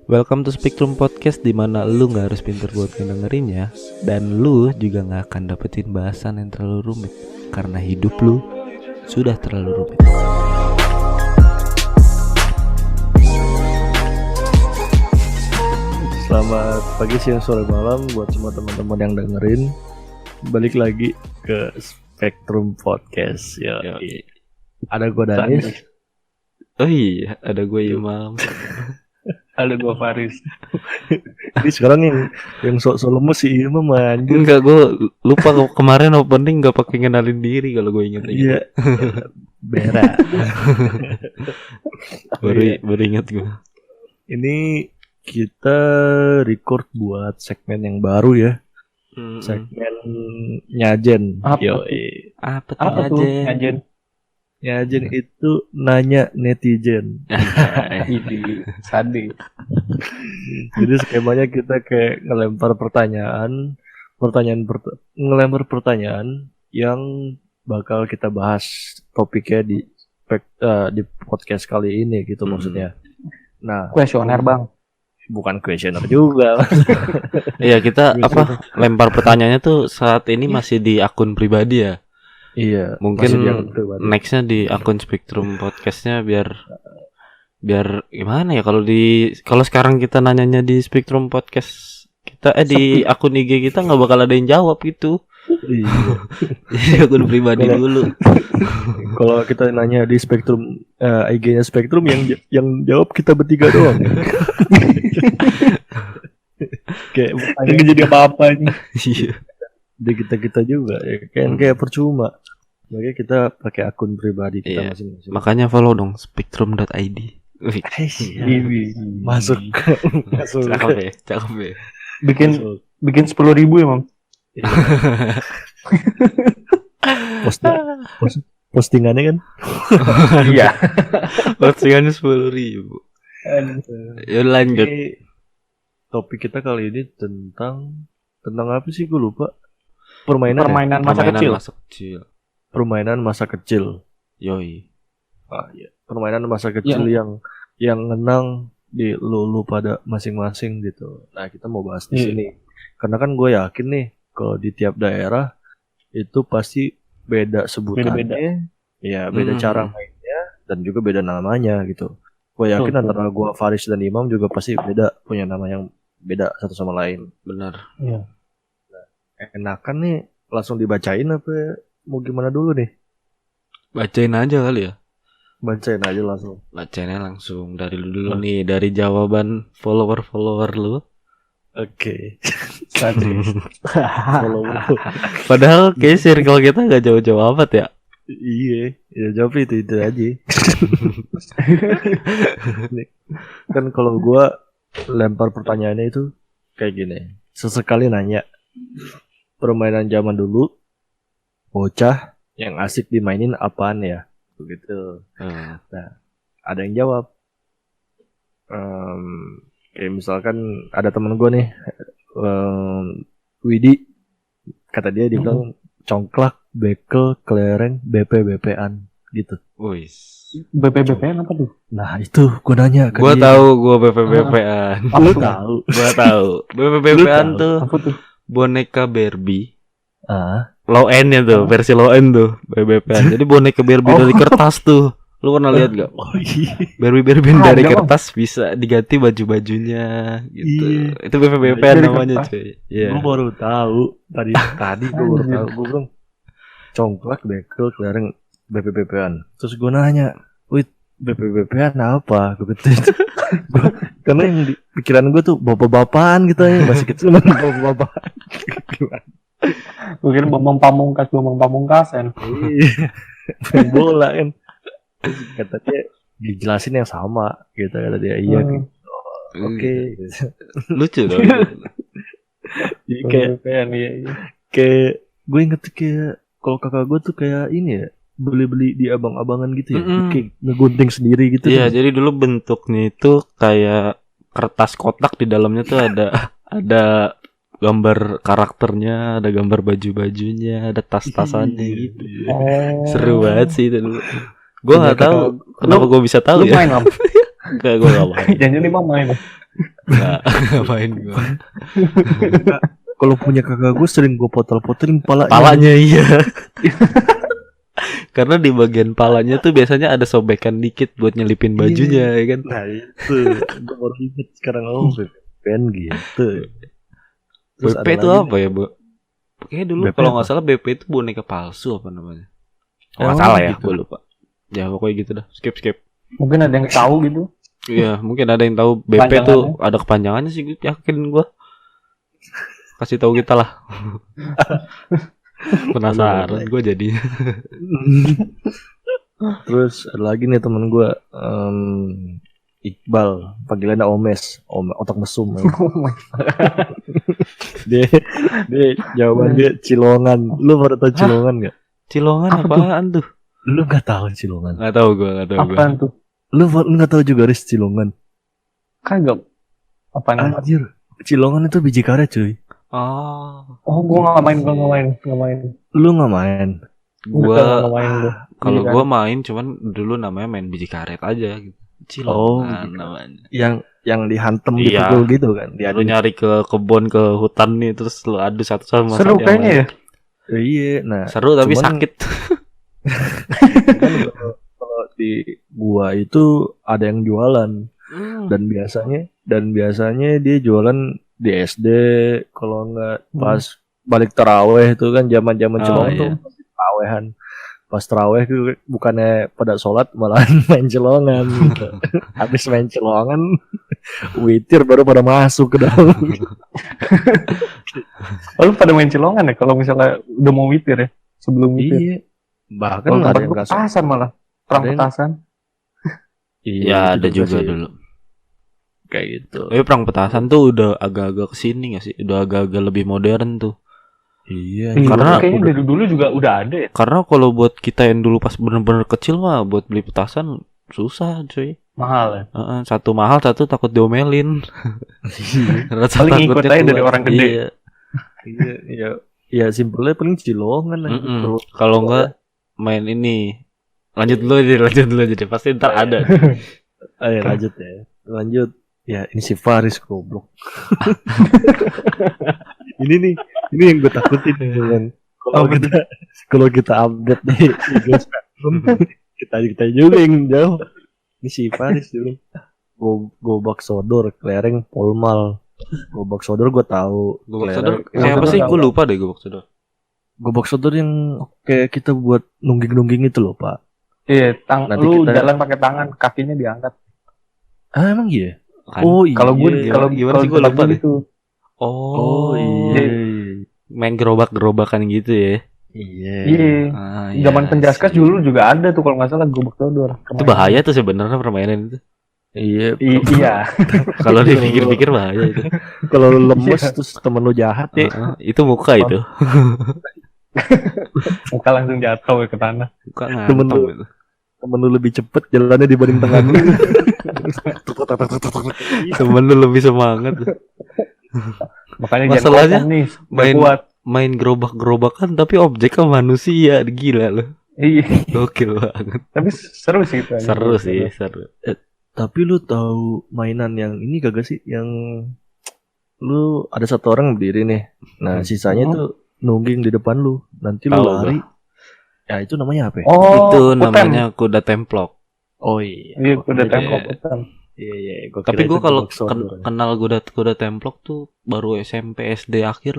Welcome to Spectrum Podcast, di mana lu gak harus pinter buat ngedengerinnya, dan lu juga gak akan dapetin bahasan yang terlalu rumit, karena hidup lu sudah terlalu rumit. Selamat pagi, siang, sore, malam buat semua teman-teman yang dengerin. Balik lagi ke Spectrum Podcast. Ya. Ada gue Danis. Oh iya, ada gue Imam. Halo, gue Faris. Ini sekarang yang sok-sok lemes si Imam anjir. Enggak, gue lupa kemarin opening gak pakai ngenalin diri kalau gue inget. Iya. Berak. baru inget gue. Ini kita record buat segmen yang baru ya. Segmen nyajen. Apa tuh Nyajen? Nyajen itu nanya netizen. Ini sadi. Jadi skemanya kita kayak ngelempar pertanyaan yang bakal kita bahas topiknya di podcast kali ini gitu maksudnya. Nah, Kuesioner bang. bukan kuesioner juga. Iya, kita lempar pertanyaannya tuh saat ini masih di akun pribadi ya. Iya, mungkin nextnya di akun Spectrum Podcastnya biar gimana ya, kalau sekarang kita nanyanya di Spectrum Podcast kita di akun IG kita nggak bakal ada yang jawab gitu. Iya. Jadi akun pribadi dulu. Kalau kita nanya di Spectrum IG-nya Spectrum yang jawab kita bertiga doang. Kayak Ini jadi apa-apa ini. Iya. Di kita juga ya kan, kayak percuma. Makanya kita pakai akun pribadi kita masing-masing. Makanya follow dong spectrum.id. Masuk. Cakep ya. Bikin 10.000 ya mam. Postingannya kan? Iya. Postingannya 10.000. Ya lanjut. Topik kita kali ini tentang apa sih, gue lupa. Permainan masa kecil. Permainan masa kecil. Yoi. Iya. Permainan masa kecil yang ngenang di lu pada masing-masing gitu. Nah, kita mau bahas di sini. Karena kan gue yakin nih kalau di tiap daerah itu pasti beda sebutannya. Iya, beda cara mainnya dan juga beda namanya gitu. Gue yakin antara gue, Faris dan Imam juga pasti beda, punya nama yang beda satu sama lain. Benar. Iya. Enakan nih langsung dibacain apa mau gimana dulu nih? Bacain aja kali ya. Bacain aja langsung. Bacainnya langsung dari lu dulu nih, dari jawaban follower lu. Oke. Padahal kayak circle kita gak jauh-jauh amat ya. Iya, ya jawab itu aja. Kan kalau gua lempar pertanyaannya itu kayak gini. Sesekali nanya, permainan zaman dulu bocah yang asik dimainin apaan ya? Begitu. Nah, ada yang jawab. Kayak misalkan ada temen gue nih, Widi, kata dia bilang congklak, bekel, kelereng, BP-BP-an gitu. Wih. BP-BP-an apa tuh? Nah itu gue nanya. Gue tahu, gue BP-BP-an. Lu tahu? Gue tahu. BP-BP-an tuh Apa tuh? boneka Barbie. Low end-nya tuh, versi low end tuh, BP-BP-an. Jadi boneka Barbie dari kertas tuh. Lu pernah lihat gak? Oh iya. Barbie dari kertas bisa diganti baju-bajunya gitu. Iya. Itu BP-BP-an namanya cuy. Iya. Gue baru tahu tadi gue baru tahu. Gue bilang congklak, bekel, kelereng, BP-BP-an. Terus gue nanya, wih, BP-BP-an apa? Gue gitu. Karena yang di pikiran gue tuh bapak-bapakan gitu ya, masih kecil bapak-bapakan. Mungkin Bambang Pamungkasan. Iya. Main bola kan. Katanya dijelasin yang sama gitu, kata dia. Iya. Oke. Lucu dong. Jadi kayak gue inget kayak kalau kakak gue tuh kayak ini ya, beli di abang-abangan gitu ya, kayak ngegunting sendiri gitu. Iya, jadi dulu bentuknya itu kayak kertas kotak, di dalamnya tuh ada gambar karakternya, ada gambar baju-bajunya, ada tas-tasannya gitu. Seru banget sih itu dulu. Gue nggak tahu kenapa gue bisa tahu ya. Main apa? Enggak, gue nggak main. Jangan ini main. Nggak, ngapain gue. Kalau punya kakak gue sering gue potol-potolin palanya. Palanya iya. Karena di bagian palanya tuh biasanya ada sobekan dikit buat nyelipin bajunya, ya kan? Nah itu, gue baru inget sekarang BPN gitu. Terus BP ada itu lagi apa ya, Bu? Kayaknya dulu BP kalau apa? nggak salah BP itu boneka palsu apa namanya? Oh, Nggak salah ya, gitu. gue lupa. Ya pokoknya gitu dah. Skip. Mungkin ada yang tahu gitu. Iya, mungkin ada yang tahu BP tuh ada kepanjangannya sih, yakin gue. Kasih tahu kita lah. Penasaran gue jadinya. Terus ada lagi nih temen gue Iqbal, panggilannya Omes, otak mesum. dia jawaban dia Cilongan. Lu baru tau Cilongan nggak? Cilongan Apa apaan tuh? Lu nggak tahu Cilongan? Nggak tahu gue. Apaan tuh? Lu nggak tahu juga Riz Cilongan? Kagak. Apaan? Anjir, Cilongan itu biji karet cuy. Oh, gua nggak main. Lu nggak main? Gue nggak main gua. kalau Iya, gue main cuman dulu namanya main biji karet aja gitu. Cilongan gitu. namanya. Yang dihantem Iya. gitu kan? Lu nyari ke kebun, ke hutan nih, terus lu adu satu sama Seru yang kayaknya lain. ya. Iya, nah Seru tapi cuman- sakit. kan kalau di gua itu ada yang jualan dan biasanya dia jualan di SD kalau nggak pas balik taraweh itu kan zaman-zaman Oh, Cilongan iya. tuh pasti tarawehan. Pas taraweh tuh bukannya pada sholat malahan main Cilongan gitu. Habis main Cilongan witir baru pada masuk ke dalam. Oh, lu pada main Cilongan ya kalau misalnya udah mau witir ya, sebelum witir. Iya. Bahkan Kalau ada tempat yang gua nggak sholat. petasan malah. Perang Ada yang- petasan. Iya, Ya itu ada juga sih. dulu. Kayak gitu. Tapi perang petasan tuh udah agak-agak kesini gak sih? Udah agak-agak lebih modern tuh. Iya. Iya, Karena- kayaknya dari dulu juga udah ada ya. Karena kalau buat kita yang dulu pas bener-bener kecil mah buat beli petasan susah cuy. Mahal ya. Satu mahal, satu takut diomelin. Rasa Paling ikut takutnya aja dari keluar. orang gede. Iya. Iya. Ya simpelnya paling Cilongan aja. Mm-mm. Kalau enggak main ini. Lanjut dulu jadi pasti ntar ada. Ayo lanjut ya. Lanjut. Ya ini si Faris goblok. ini yang gue takutin kan. Kalau kita update di Eagles Spectrum, kita juga yang jauh. Ini si Faris dulu. Gobak Sodor, kelereng Polmal. Gobak Sodor gue tahu. Gobak Kelereng- Sodor siapa Gobak sih? Sodor Gue lupa deh Gobak Sodor. Gobak Sodor yang kayak kita buat nungging-nungging itu loh Pak. Iya, Nanti lu kita- jalan pakai tangan, kakinya diangkat. Ah emang iya? Kan? Oh iya. Kalau gue kalau gimana sih? Gua tempat lupa gua deh. gitu. Oh, iya. main gerobak-gerobakan gitu ya. Iya. Iya. Iya Zaman Penjaskas sih. dulu juga ada tuh kalau nggak salah Gobak Sodor. Itu bahaya tuh sebenarnya permainan itu. Iya. Iya. Kalau dipikir-pikir bahaya itu. Kalau lu lemes terus temen lu jahat ya. Itu muka itu. Muka langsung jatuh ke tanah. Muka Temen ngantem lu. itu. Temen lu lebih cepet jalannya dibanding tangan lu. Temen lu lebih semangat. Makanya Masalahnya jangan nih, main- buat. Main gerobak-gerobakan tapi objeknya manusia, gila lu. Iya. Gokil banget. Tapi seru sih itu. Seru sih, seru. Tapi lu tahu mainan yang ini kagak sih? Yang lu ada satu orang berdiri nih. Nah, sisanya tuh nungging di depan lu. Nanti lu Tahu lari. Ya itu namanya apa ya? Oh, Itu kutem. namanya kuda templok. Oh iya. Iya, udah Iya. tembok kutem. Iya. Tapi gue kalau Sodor. kenal kuda templok tuh baru SMP SD akhir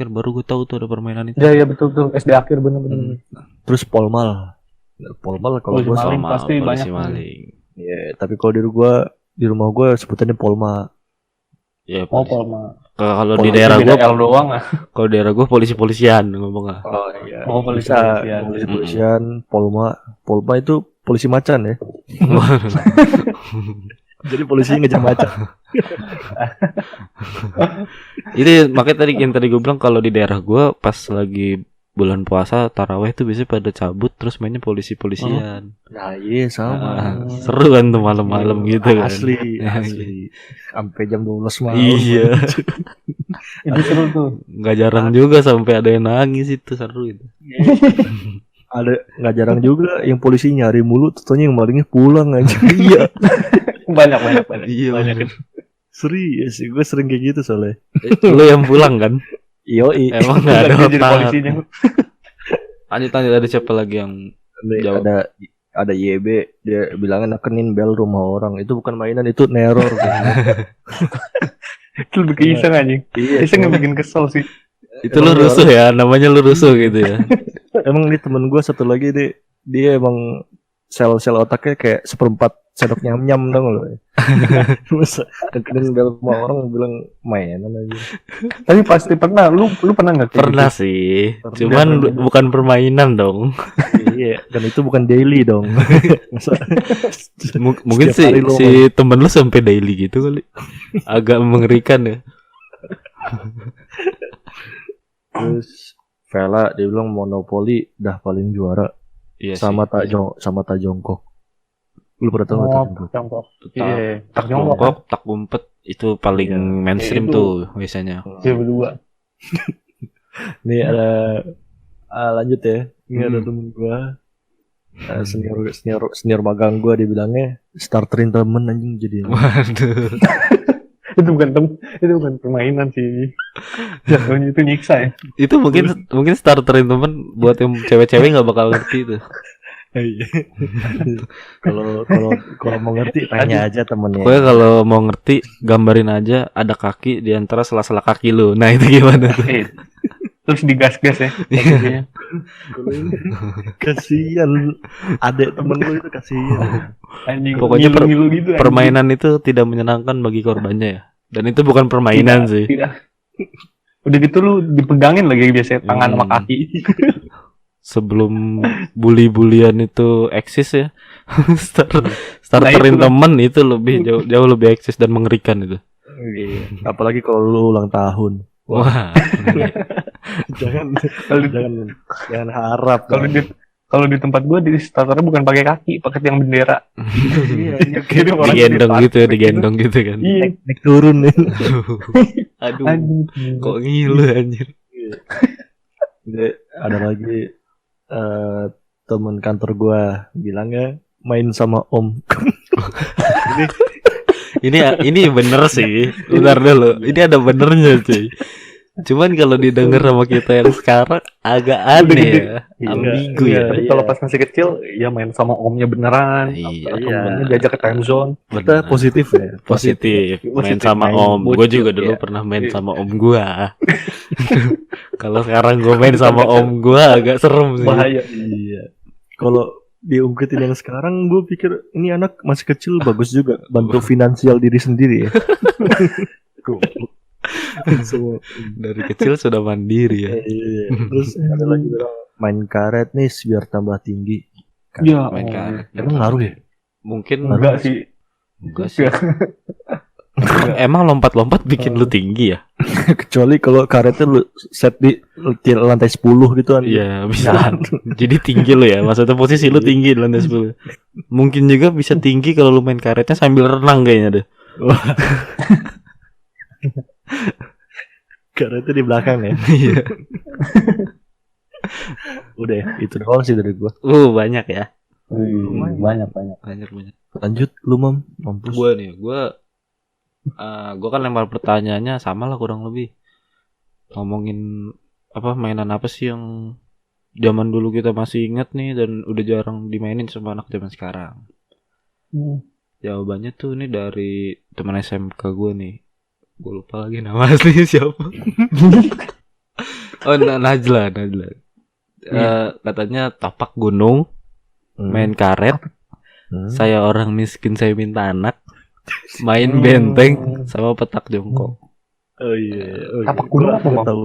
baru gue tahu tuh ada permainan itu. Iya, betul SD akhir bener-bener. Terus Polmal. Polmal kalau Polisi gue maling. Sama pasti polisi banyak. maling. Iya, tapi kalau di rumah gue sebutannya Polma. Ya, Oh, polisi. Polma. Kalau di Polisi daerah Beda gue, L doang ah. kalau daerah gue polisi-polisian ngomongnya. Oh iya. Oh, polisi Bisa, polisian. polisi-polisian, Polma itu polisi macan ya. Jadi polisinya ngejar macan. Itu makanya tadi gue bilang kalau di daerah gue pas lagi bulan puasa taraweh tuh biasanya pada cabut terus mainnya polisi-polisian. Nah, iya sama. Seru kan tuh malam-malam gitu kan. Asli. Sampai jam 12 malam. Iya. Itu seru tuh. Nggak jarang juga sampai ada yang nangis, itu seru itu. Ada nggak jarang juga yang polisi nyari mulu, tentunya yang malingnya pulang aja. Iya. Banyak. Iya. Banyak. Serius sih, gue sering kayak gitu soalnya. Lu yang pulang kan? Yoi. Emang nggak ada Dia jadi otak. polisinya. Lanjut ada siapa lagi yang Nih, jawab? ada YB, dia bilangnya nekenin bel rumah orang. Itu bukan mainan, itu neror. Itu lebih ke iseng anjing. Iya, Iseng yang bikin kesel sih. Itu lu rusuh ya, namanya lu rusuh gitu ya. emang ini temen gue satu lagi dia emang sel-sel otaknya kayak seperempat sendok nyam-nyam dong lo. Masa nekenin bel rumah orang bilang mainan aja. Tapi pasti pernah. Lu pernah nggak? kayak Pernah gitu? sih, Pernah. cuman bukan permainan dong. Iya, dan itu bukan daily dong. Masa Mungkin Setiap hari lu si temen lu sampai daily gitu kali. Agak mengerikan ya. terus Vela dia bilang monopoli dah paling juara Iya sama sih. tak jongkok. Lu pernah tahu nggak tak Oh, jongkok? jongkok. Tak Iya, tak jongkok. jongkok, tak umpet itu paling Iya. mainstream Itu. tuh biasanya. Dia berdua. Nih ada lanjut ya. Ini ada Hmm. temen gua senior magang gua dibilangnya starterin temen anjing jadi. Waduh. Itu bukan permainan sih. Jatuhnya itu nyiksa ya. Itu mungkin starterin temen buat yang cewek-cewek nggak bakal ngerti itu. Iya. Kalau mau ngerti tanya aja temennya. Pokoknya kalau mau ngerti gambarin aja ada kaki di antara sela-sela kaki lu. Nah itu gimana tuh? Terus digas-gas ya. kakinya. Kasian adek temen lu itu kasian. Anjing. Pokoknya ngilu-ngilu gitu. anjing. Permainan itu tidak menyenangkan bagi korbannya ya. Dan itu bukan permainan sih. Tidak. Udah gitu lu dipegangin lagi biasanya tangan sama kaki. Sebelum bully-bulian itu eksis ya. Starterin Nah, itu. temen itu lebih jauh lebih eksis dan mengerikan itu. Iya. Apalagi kalau lu ulang tahun. Wah. jangan Kalau di- jangan harap. kalau di tempat gua di starternya bukan pakai kaki, pakai tiang bendera. Iya, Kirim orang Digendong jadi gitu ya, plastik digendong gitu kan. Iya. naik turun nih. Aduh. Anjing. Kok ngilu anjir. Ada lagi teman kantor gua bilangnya main sama om. Ini bener sih. Bentar dulu. Ini ada benernya cuy. Cuman kalau didengar sama kita yang sekarang agak aneh ya. Ambigu ya. Tapi kalau pas masih kecil ya main sama omnya beneran. Iya, Atau iya. omnya diajak ke time zone. Kita Bener. positif ya. Positif. Main Positif, sama main om. Gue bocil, juga dulu iya. pernah main Iya. sama om gue. Kalau sekarang gue main sama om gue agak serem sih. Bahaya. Iya. Kalau diungkitin yang sekarang gue pikir ini anak masih kecil bagus juga bantu finansial diri sendiri ya. Semua. Dari kecil sudah mandiri ya. Iya. Terus ada lagi bilang main karet nih biar tambah tinggi. Ya, Main karet. Emang ngaruh ya? Mungkin Enggak sih. enggak sih. Emang lompat-lompat bikin lu tinggi ya? Kecuali kalau karetnya lu set di lantai 10 gitu kan. Iya bisa. Jadi tinggi lu ya. Maksudnya posisi lu tinggi di lantai 10. Mungkin juga bisa tinggi kalau lu main karetnya sambil renang kayaknya deh. Karetnya di belakang ya. Iya. Udah ya, itu doang sih dari gua. Banyak ya. Banyak. Banyak. Lanjut lu mampus. Gue nih, gue kan lempar pertanyaannya sama lah kurang lebih. Ngomongin apa mainan apa sih yang zaman dulu kita masih inget nih dan udah jarang dimainin sama anak zaman sekarang. Jawabannya tuh ini dari teman SMK gue nih. Gue lupa lagi nama aslinya siapa. Oh Najla. Katanya tapak gunung, main karet. Saya orang miskin saya minta anak. Main benteng sama petak jongkok. Oh iya. Tapak gunung apa, Bang? Tahu.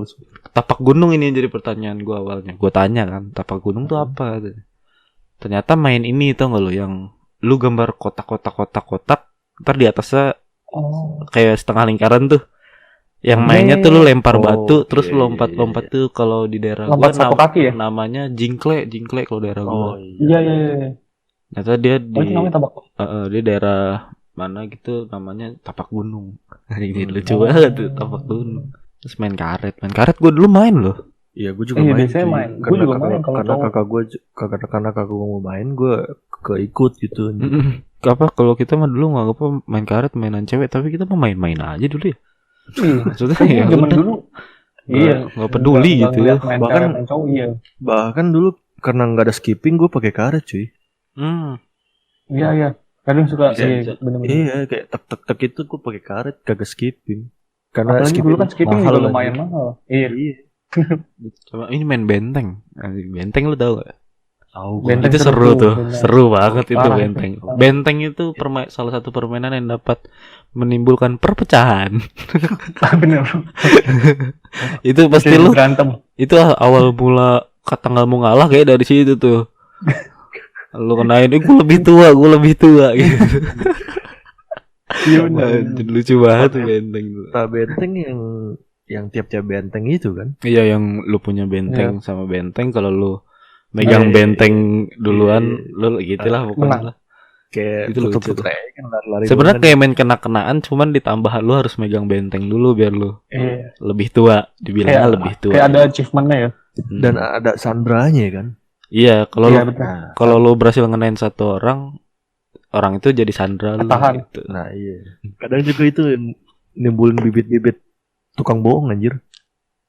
Tapak gunung ini jadi pertanyaan gue awalnya. Gue tanya kan, tapak gunung tuh apa? Ternyata main ini tau gak lo yang lu gambar kotak. Ntar di atasnya kayak setengah lingkaran tuh. Yang mainnya tuh lu lempar batu, terus lu lompat-lompat tuh kalau di daerah gue Lompat satu kaki ya? namanya jingkle kalau daerah gue. Oh Iya. Ternyata dia Oh, itu namanya tabak. di daerah mana gitu namanya tapak gunung. Ini lucu banget tuh tapak gunung. Terus main karet gue dulu main loh. Iya, gue juga Iya, main. biasanya cuy. main. Gua juga main kalau karena cowok. kakak gue mau main, gue keikut gitu. apa kalau kita mah dulu nggak apa main karet mainan cewek, tapi kita mah main-main aja dulu ya. Iya. Maksudnya Kan ya zaman udah, dulu. Iya. nggak peduli Nggak gitu ngeliat ya. main Bahkan- cewek, main cowok, iya. Bahkan dulu karena nggak ada skipping gue pakai karet cuy. Iya, iya. Kadang suka Bisa, iya, bisa. bener-bener. Iya kayak tek itu gue pakai karet kagak skipping. Karena Apalagi dulu kan skipping mahal juga kan. lumayan mahal. Iya. Iya. Coba ini main benteng. Anjing, benteng lu tahu gak? Tahu Benteng Itu seru seru tuh, tuh, bener. seru banget itu Parah. benteng. Benteng itu salah satu permainan yang dapat menimbulkan perpecahan. Bener. Itu pasti Jadi lu, berantem. itu awal mula kata nggak mau ngalah kayak dari situ tuh. Lu kenain, gue lebih tua gitu. Iya bener. Anjir, lucu banget tuh benteng tuh. Nah, benteng yang tiap-tiap benteng itu kan. Iya, yang lu punya benteng sama benteng, kalau lu Iya, megang iya, benteng duluan, iya. lu gitulah pokoknya Menang. lah. Kayak Itu lucu puter-puter aja kan lari-lari. Sebenarnya doang kan. kayak main kena-kenaan, cuman ditambah lu harus megang benteng dulu biar lu Iya. lebih tua, dibilangnya Kayak- lebih tua. Kayak ada achievementnya ya. Hmm. Dan ada sandranya kan. Iya, kalau Iya lu betul. kalau lu berhasil ngenain satu orang itu jadi sandra lu Ketahan. gitu. Nah iya. Kadang juga itu nimbulin bibit-bibit tukang bohong anjir.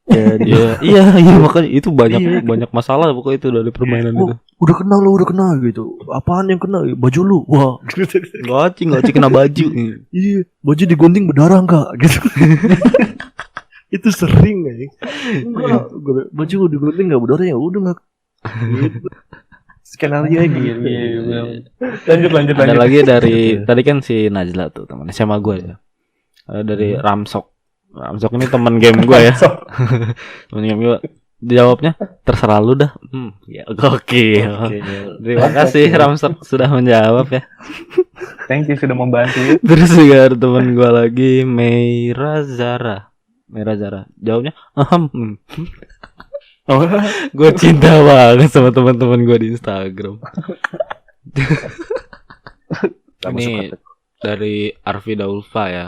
Kayak Iya makanya itu Iya. banyak masalah pokoknya itu dari permainan Oh, itu. udah kena gitu. Apaan yang kena? Baju lu. Wah. Ngaci kena baju. Iya, baju digunting berdarah enggak gitu. Itu sering ya. Enggak, baju digunting enggak berdarah ya udah enggak. Gitu. Skenario aja gitu. Iya, bener. Lanjut. Ada lagi dari tadi kan si Najla tuh teman SMA gue ya. Ada dari Ramsok. Ramsok ini teman game gue ya. Teman game gue. Dijawabnya terserah lu dah. Ya gokil. Oke. Terima kasih Ramsok sudah menjawab ya. Thank you sudah membantu. Terus juga ada teman gue lagi Meira Zara. Jawabnya Oh, gue cinta banget sama teman-teman gue di Instagram. Ini dari Arfi Daulfa ya.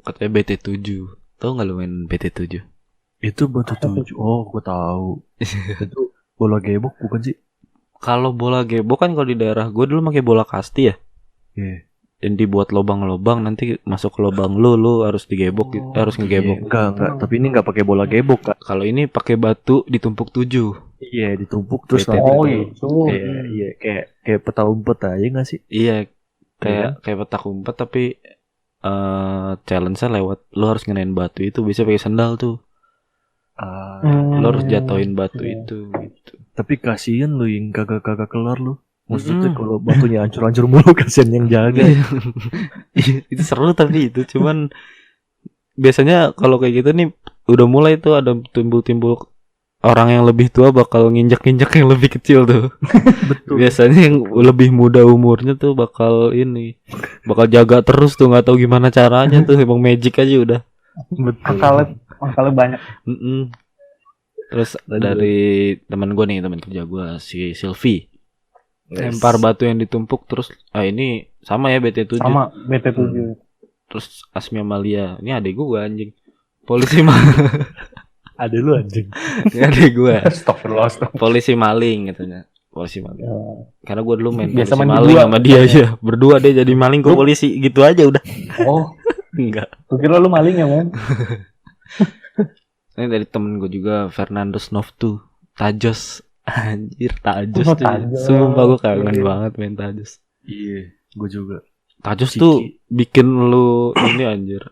Katanya BT7. Tahu nggak lu main BT7? Itu batu tujuh. Oh, gua tahu. Itu bola gebok bukan sih? Kalau bola gebok kan kalau di daerah gue dulu pakai bola kasti ya. Iya. Dan dibuat lubang-lubang, nanti masuk ke lubang lu harus digebok, harus ngegebok. Enggak. Tapi ini enggak pakai bola gebok kan? Kalau ini pakai batu ditumpuk 7. Iya, ditumpuk terus BT. nanti. oh itu. Iya, kayak peta umpet aja enggak sih? Iya, kayak petak umpet tapi challenge-nya lewat lu harus ngenain batu itu, bisa pakai sandal tuh. Lu harus jatuhin batu itu gitu. Tapi kasihan lu yang kagak kelar lu. Maksudnya kalau batunya hancur-hancur mulu kasihan yang jaga. Itu seru tapi itu cuman biasanya kalau kayak gitu nih udah mulai tuh ada timbul-timbul orang yang lebih tua bakal nginjak-nginjak yang lebih kecil tuh. Betul. Biasanya yang lebih muda umurnya tuh bakal jaga terus tuh, nggak tahu gimana caranya tuh, emang magic aja udah. Betul. Angkalnya banyak. Terus dari teman gue nih, teman kerja gue si Silvi, lempar batu yang ditumpuk terus ini sama ya BT7. Sama BT7. Terus Asmi Amalia, ini adek gue anjing. Polisi Ada lu anjing. ini adek gue. Astagfirullah. Polisi maling katanya. Polisi maling. Karena gue dulu main Biasa polisi main maling berdua. sama dia ya. Berdua dia jadi maling, gue polisi, gitu aja udah. Oh, Enggak. gue kira lu maling ya, Mon. Ini dari temen gue juga, Fernando Snoftu, Tajos. Anjir, Tajos Oh, tuh. Tajos. Sumpah gue kangen Iya. banget main Tajos. Iya, gue juga. Tajos Ciki. tuh bikin lu ini anjir.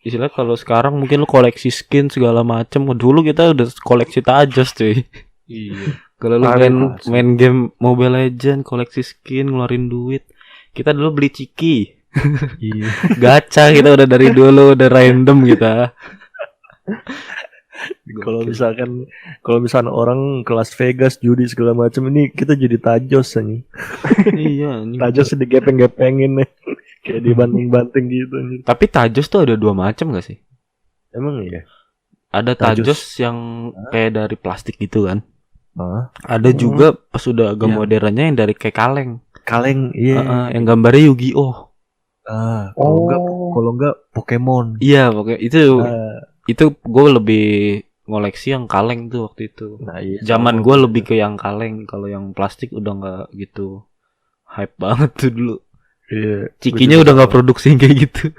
Istilahnya kalau sekarang mungkin lu koleksi skin segala macem. Dulu kita udah koleksi Tajos cuy. Iya. Kalau lu Parah, main game Mobile Legend, koleksi skin, ngeluarin duit. Kita dulu beli ciki, Iya. gacha, kita udah dari dulu udah random kita. Kalau misalkan orang ke Las Vegas judi segala macam ini kita jadi tajos nih. Iya, ini. Tajos digepeng-gepengin nih. Kayak dibanting-banting gitu anjir. Tapi Tajos tuh ada dua macam gak sih? Emang iya? Ada Tajos. Tajos yang kayak dari plastik gitu kan. Hah? Ada juga pas udah agak Iya. modernnya yang dari kayak kaleng. Kaleng, iya. Yang gambarnya Yu-Gi-Oh. Kalau enggak Pokemon. Iya, pokoknya itu Ah, gue lebih ngoleksi yang kaleng tuh waktu itu. nah iya. Zaman gue lebih ke yang kaleng, kalau yang plastik udah nggak gitu hype banget tuh dulu. Iya. Cikinya udah nggak produksi kayak gitu.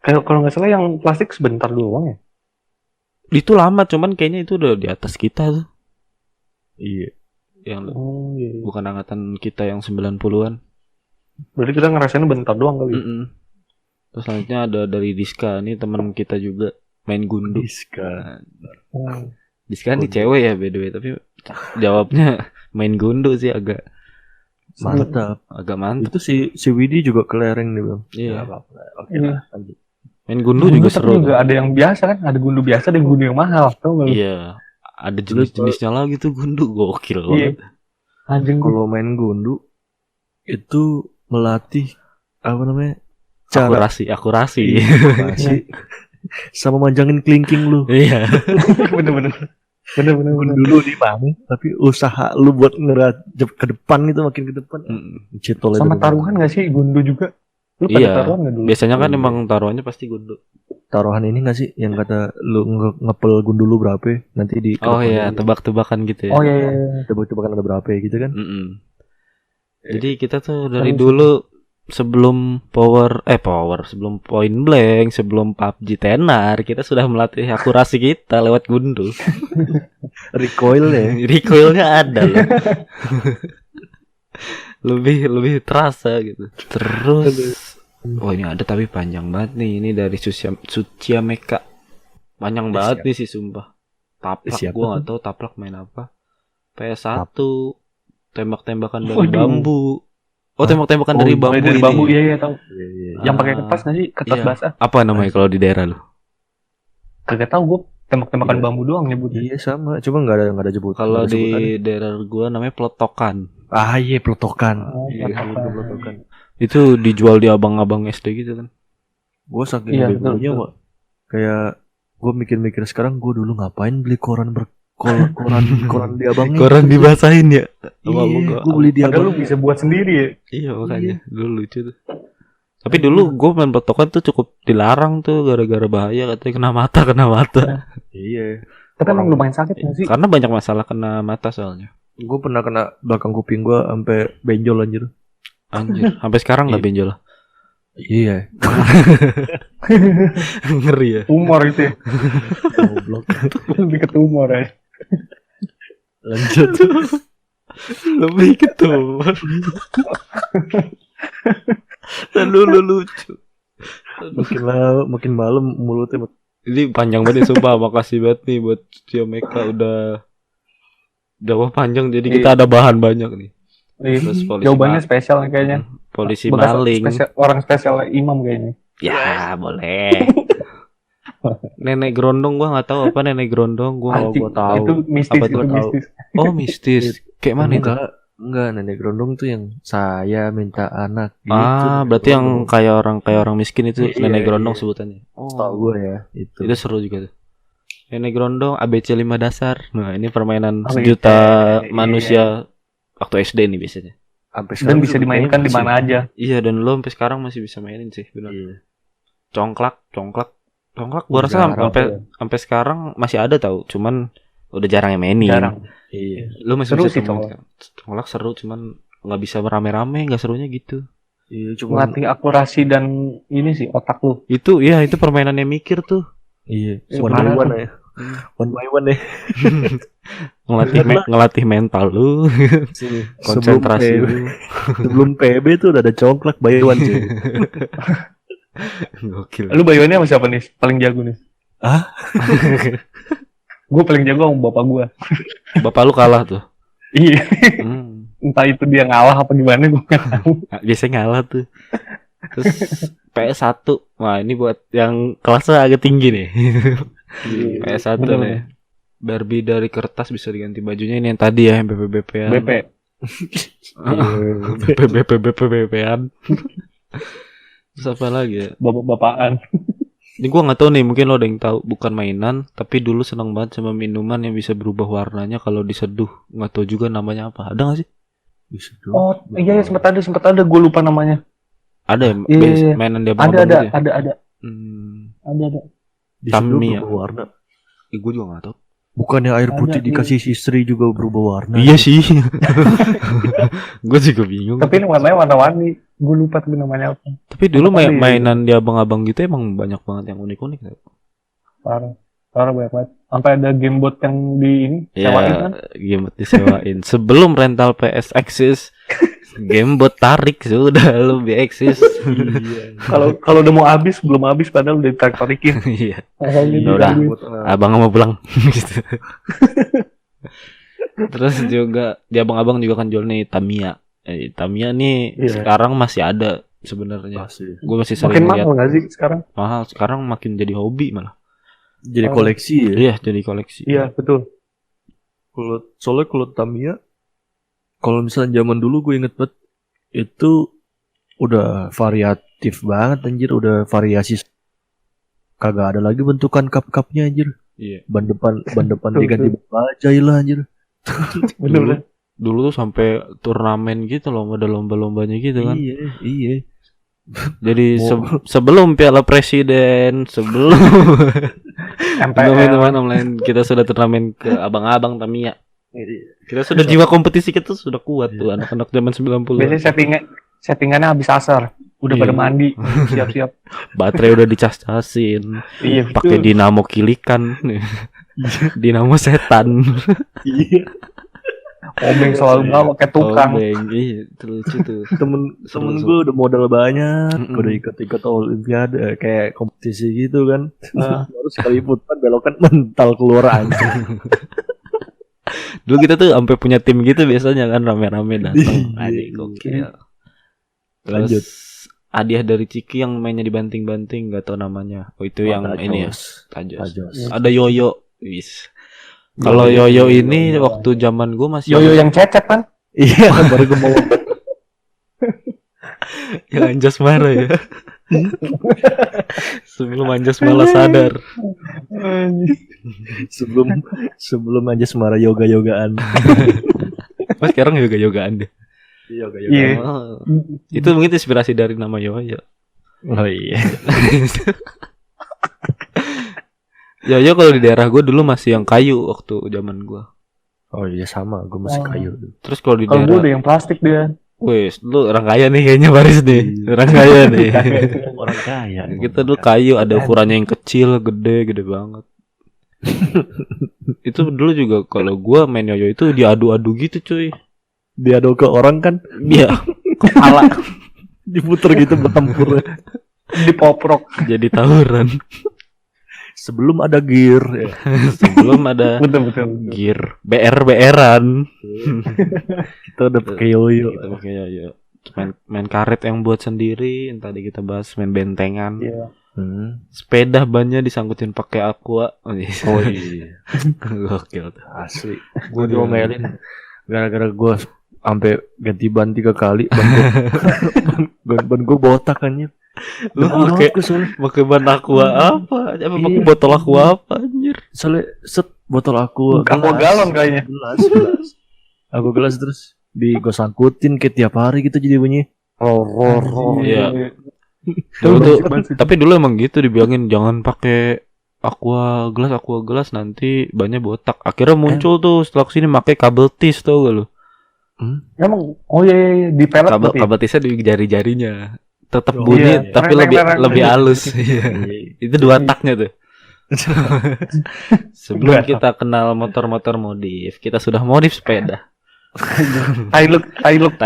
Kalau nggak salah yang plastik sebentar doang ya. Itu lama, cuman kayaknya itu udah di atas kita tuh. Iya. Yang Oh iya. bukan angkatan kita yang 90-an. Berarti kita ngerasainnya bentar doang kali. Mm-mm. Terus selanjutnya ada dari Diska, ini teman kita juga main gundu. Diska. Oh. Diska nih cewek ya by the way, tapi jawabnya main gundu sih agak Mantap. mantap. Itu si Widi juga kelereng nih bang. Iya. Nggak apa-apa. Oke Iya. lah. Lanjut. Main gundu juga Tapi seru. juga ada yang biasa kan, ada gundu biasa, ada gundu yang mahal, tau gak lu? Iya. Ada jenis-jenisnya lagi tuh gundu, gokil banget. Anjing gua. Kalau main gundu itu melatih apa namanya? Cara Akurasi. akurasi sama manjangin kelingking lu. Iya. Bener-bener. Dulu di mana? Tapi usaha lu buat ngerajep ke depan gitu, makin ke depan. Citol Sama itu. taruhan gak sih gundu juga? Lu pada Iya. taruhan gak dulu? Biasanya kan Iya. emang taruhannya pasti gundu. Taruhan ini gak sih yang kata lu ngepel gundu lu berapa? Nanti di Oh iya, tebak-tebakan gitu ya. Oh iya. tebak-tebakan ada berapa gitu kan? Mm-mm. Jadi kita tuh dari dulu sebelum sebelum Point Blank, sebelum PUBG tenar, kita sudah melatih akurasi kita lewat gundu. Recoil ya. Recoilnya ada loh. lebih terasa gitu. Terus oh ini ada tapi panjang banget nih. Ini dari Sucia Meka. Panjang banget nih sih sumpah. Taplak Siapa gua tuh? nggak tahu taplak main apa. PS1 tembak-tembakan dari Waduh. bambu. Oh, tembak-tembakan dari bambu Dari ini. bambu, iya tahu. Yang pakai Ah, kertas gak sih? Kertas iya. basah. Apa namanya kalau di daerah lu? Kagak tahu gue tembak-tembakan Iya. bambu doang nyebutnya. Iya sama, cuma nggak ada jebut. Kalau nggak ada sebutannya. di daerah gua namanya pelotokan. Ah iya pelotokan. Oh, Iya, pelotokan. pelotokan. Itu dijual di abang-abang SD gitu kan. Gue saking Iya, begonya betul. Wak. Kayak gue mikir-mikir sekarang gue dulu ngapain beli koran koran di abangnya. Koran dibasahin ya. Iya, gue beli di Padahal lu abangnya. bisa buat sendiri ya. Iya makanya dulu lucu tuh. Tapi dulu gue main pelotokan tuh cukup dilarang tuh gara-gara bahaya katanya kena mata. Iya. Tapi emang lumayan sakit gak sih? Karena banyak masalah kena mata soalnya. Gue pernah kena belakang kuping gue sampai benjol anjir. Anjir, sampai sekarang nggak benjol. Iya. Ngeri ya. Tumor itu ya. Goblok. Lebih ke tumor ya. Lanjut. Lebih gitu. Dan dulu lucu. Makin malam mulutnya Ini panjang banget ya, sumpah. Makasih banget nih buat Cio Meka udah jawab panjang jadi kita ada bahan banyak nih. Terus polisi Jawabannya spesial kayaknya. polisi Bekas maling. orang spesial imam kayaknya. Ya, boleh. Nenek Grondong gua nggak tahu apa nenek Grondong gua. Anjing, gua tahu. Itu mistis, Apa itu tuh? mistis. Oh, mistis. Kayak mana itu? enggak nenek Grondong tuh yang saya minta anak gitu. Ah, berarti yang kayak orang miskin itu Iya, nenek Grondong iya. sebutannya. Oh, tahu gue ya itu. itu seru juga tuh. Nenek Grondong ABC 5 dasar. Nah, ini permainan Oh, sejuta iya. manusia waktu SD nih biasanya. Sampai Dan sekarang bisa juga dimainkan di masih- mana aja. Iya, dan lo sampai sekarang masih bisa mainin sih, benar. Iya. Congklak. Gua rasa Jarang, sampai sekarang masih ada tau, cuman udah jarang yang mainin. Jarang. Iya. Lu masih Seru bisa sih, temuin kan? Congklak seru, cuman nggak bisa rame-rame, nggak serunya gitu. Iya, cuma Melatih akurasi dan ini sih otak lu. Itu permainan yang mikir tuh. iya, Eh, one by parah one tuh. ya. One by one ya. ngelatih mental lu, konsentrasi Sebelum lu. Sebelum PB tuh udah ada congklak by one cuy. Gokil. Lu bayuannya sama siapa nih? Paling jago nih. Ah? Gue paling jago sama bapak gue. Bapak lu kalah tuh. Iya. Hmm. Entah itu dia ngalah apa gimana gue nggak tahu. Biasanya ngalah tuh. Terus PS1. Wah, ini buat yang kelasnya agak tinggi nih. PS1 Bener, nih. Barbie dari kertas bisa diganti bajunya, ini yang tadi ya, yang BP-BP-an. BP. BP-BP-BP-an. Terus apa lagi ya? Bapak-bapakan. Ini gua nggak tahu nih, mungkin lo ada yang tahu, bukan mainan, tapi dulu seneng banget sama minuman yang bisa berubah warnanya kalau diseduh. Nggak tahu juga namanya apa. Ada nggak sih? Bisa Oh iya sempat ada. Gue lupa namanya. Ada ya? Iya. Mainan dia Ada. gitu ya? Ada. Ada. Di Tamiya. berubah warna. Gue juga nggak tahu. Bukannya air putih Ada, dikasih istri juga berubah warna? Iya sih. Gue juga bingung. Tapi ini warnanya warna-warni. Gue lupa tuh namanya apa. Tapi dulu Apa nih? mainan di abang-abang gitu emang banyak banget yang unik-unik. Parah banyak banget. Sampai ada gamebot yang di ini Ya, sewain kan. game disewain. Sebelum rental PS eksis, game buat tarik sudah lebih eksis. Kalau udah mau habis, belum habis padahal udah ditarik-tarikin. Iya. Gitu, Udah. gitu. Abang mau pulang gitu. Terus juga di abang-abang juga kan jual nih Tamiya. Tamiya nih Iya. sekarang masih ada sebenarnya. Masih. Gue masih Makin sering lihat mahal nggak sih sekarang? mahal. Sekarang makin jadi hobi malah. Jadi koleksi ya. Iya, jadi koleksi. Iya betul. Soalnya kalau Tamiya, kalau misalnya zaman dulu gue inget banget itu udah variatif banget anjir, udah variasi. Kagak ada lagi bentukan cup-cupnya anjir. Iya. Ban depan Betul, diganti bajai lah anjir. Bener. Dulu tuh sampai turnamen gitu loh, ada lomba-lombanya gitu kan. Iya. Jadi Mau- sebelum Piala Presiden, sebelum MPL. teman-teman online kita sudah turnamen ke abang-abang Tamiya. Kita sudah Iya. jiwa kompetisi kita sudah kuat tuh anak-anak zaman 90. Biasanya settingannya habis asar. Udah Iya. pada mandi, siap-siap. Baterai udah dicas-casin, Iya, pakai dinamo kilikan. Dinamo setan. Iya. Obeng selalu bawa kayak tukang. Obeng, iya, itu lucu tuh. Temen Seru. gue udah modal banyak, Mm-mm. udah ikut olimpiade kayak kompetisi gitu kan. Nah, Baru sekali putar belokan mental keluar anjing. Dulu kita tuh sampai punya tim gitu biasanya kan rame-rame datang. Iya. Anjing gokil. Lanjut. Terus hadiah dari Ciki yang mainnya dibanting-banting nggak tahu namanya. Oh itu yang ini ya. Tajos. Tajos. Ada yoyo. Wis. Kalau yoyo ini waktu zaman gue masih yoyo yang cecep kan? Iya, baru gue mau yang Anjas marah ya. Sebelum Anjas malah sadar. sebelum aja semara yoga-yogaan. Mas sekarang yoga-yogaan deh. Yoga-yogaan. Iya. Oh, itu mungkin inspirasi dari nama yoyo. Oh iya. Yoyo kalau di daerah gue dulu masih yang kayu waktu zaman gue. Oh iya sama, gue masih Oh. kayu. Terus kalau di Kalau gue daerah, udah yang plastik dia. wes, lu orang kaya nih kayaknya Baris nih, orang kaya nih. Orang kaya. Kita dulu kayu ada ukurannya yang kecil, gede banget. Itu dulu juga kalau gua main yoyo itu diadu-adu gitu cuy. Diadu ke orang kan, Iya, kepala diputer gitu bertempur. Dipoprok. jadi tawuran. Sebelum ada gear. Ya. Sebelum ada Betul. gear BR-BRan. Kita udah pakai yoyo. Kita pakai yoyo. Main karet yang buat sendiri, yang tadi kita bahas main bentengan. Iya. Sepeda bannya disangkutin pakai aqua. Oh iya. Gokil tuh. Asli. Gue diomelin gara-gara gue sampai ganti ban 3 kali. Ban gue botak anjir. Lu pakai ban aqua apa? Apa pakai botol aqua apa anjir? Soalnya set botol aku Aqua galon kayaknya. gelas. Aku gelas terus gue sangkutin kayak tiap hari gitu jadi bunyi. Iya. Dulu tuh, tapi dulu emang gitu dibilangin jangan pakai aqua gelas nanti bannya botak. Akhirnya muncul tuh setelah kesini pakai kabel tis tau gak lu? Emang iya di pelet berarti. Kabel tisnya di jari-jarinya. Tetap Oh, bunyi iya. tapi Reng, reng, lebih reng. halus. Iya. Itu 2 taknya tuh. Sebelum 2 tak. kita kenal motor-motor modif, kita sudah modif sepeda. Tailuk. Tailuk.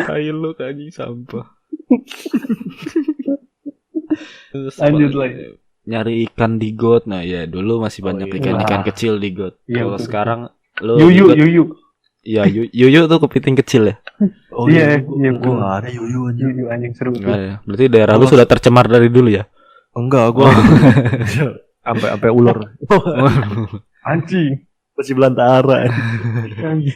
Tailuk anjing sampah. Terus Lanjut apa lagi. nyari ikan di got. Nah ya dulu masih banyak iya. ikan-ikan Wah. kecil di got. Iya, Kalau betul. sekarang lu di got- Yuyu. Iya, yuyu tuh kepiting kecil ya. Oh Iya, gue iya, gue nggak ada yoyo anjir. Yuyu anjing seru Enggak tuh. ya. Berarti daerah lu sudah tercemar dari dulu ya. Enggak, gue sampai ular. Anjing. Masih belantara. Anjing.